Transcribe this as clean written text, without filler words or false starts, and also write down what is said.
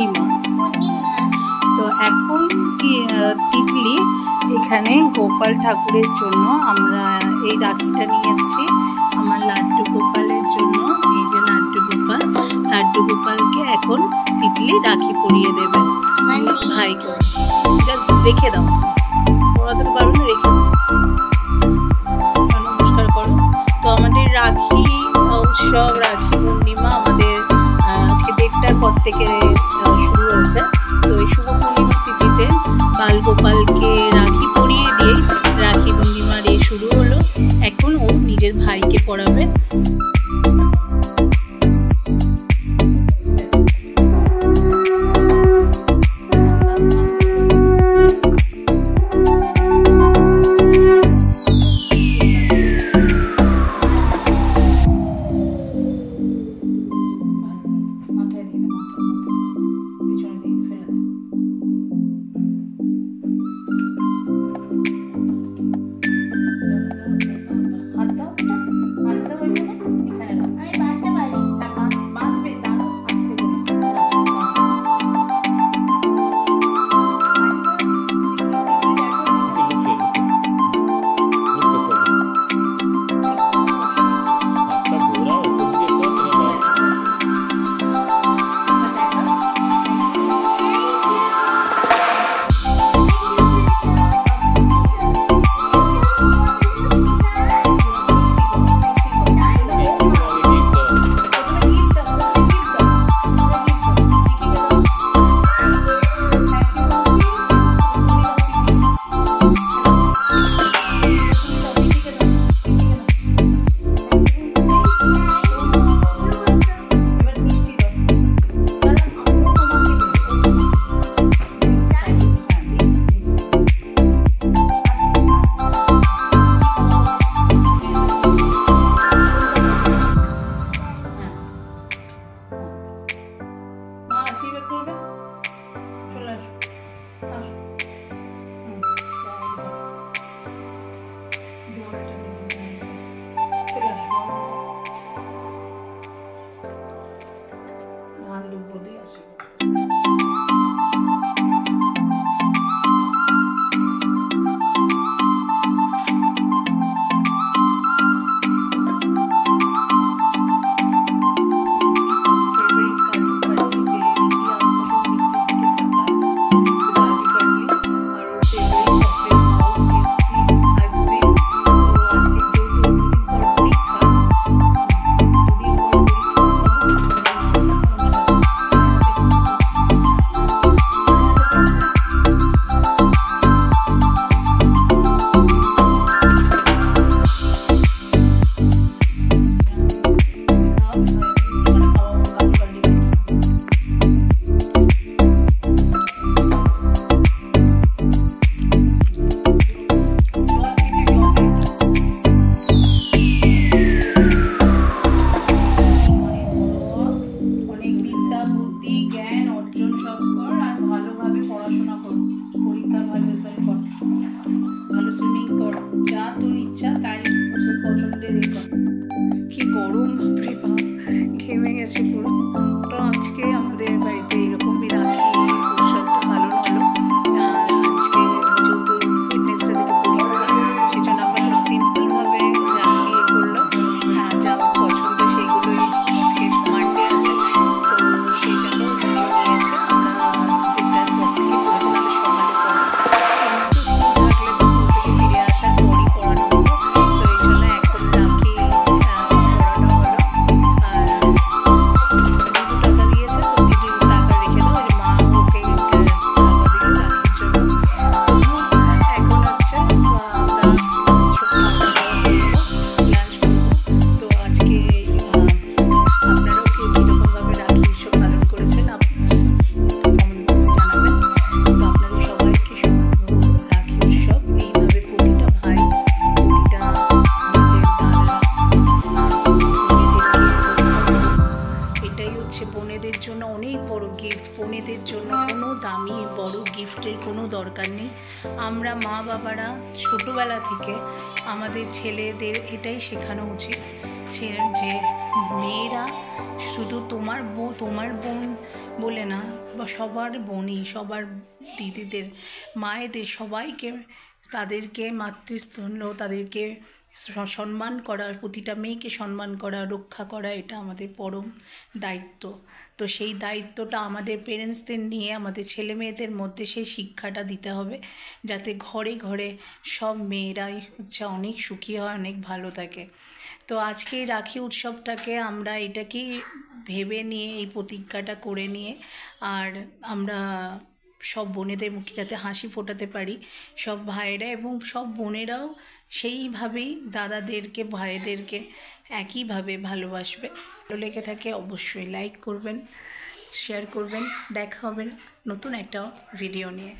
পূর্ণিমা। তো এখন তিতলি এখানে গোপাল ঠাকুরের জন্য আমরা এই রাখিটা নিয়ে এসেছি আমার লাড্ডু গোপালের জন্য। এই যে লাড্ডু গোপালকে এখন তিতলি রাখি পরিয়ে দেবে ভাইকে। রেখে দাও, পড়াতে পারবে না, রেখে নমস্কার করো। তো আমাদের রাখি উৎসব, রাখি পূর্ণিমা আমাদের আজকে 1:30টার পর থেকে শুরু হয়েছে। তো এই শুভ পূর্ণিমার তিথিতে বাল গোপালকে রাখি পরিয়ে দিয়ে রাখি পূর্ণিমার এই শুরু হলো। এখন ও নিজের ভাইকে পড়াবে। দরকার নেই। আমরা মা বাবারা ছোটোবেলা থেকে আমাদের ছেলেদের এটাই শেখানো উচিত যে মেয়েরা শুধু তোমার বোন বলে না, বা সবার বোনই, সবার দিদিদের, মায়েদের সবাইকে, তাদেরকে মাতৃস্তন্য, তাদেরকে সম্মান করা, প্রতিটা মেয়েকে সম্মান করা, রক্ষা করা, এটা আমাদের পরম দায়িত্ব। তো সেই দায়িত্বটা আমাদের পেরেন্টসদের নিয়ে আমাদের ছেলে মেয়েদের মধ্যে সেই শিক্ষাটা দিতে হবে, যাতে ঘরে ঘরে সব মেয়েরাই হচ্ছে অনেক সুখী হয়, অনেক ভালো থাকে। তো আজকে এই রাখি উৎসবটাকে আমরা এটাকেই ভেবে নিয়ে, এই প্রতিজ্ঞাটা করে নিয়ে, আর আমরা সব বোনেদের মুখে যাতে হাসি ফোটাতে পারি, সব ভাইয়েরা এবং সব বোনেরাও সেইভাবেই দাদাদেরকে, ভাইদেরকে একইভাবে ভালোবাসবে। ভালো লেগে থাকে অবশ্যই লাইক করবেন, শেয়ার করবেন। দেখা হবে নতুন একটা ভিডিও নিয়ে।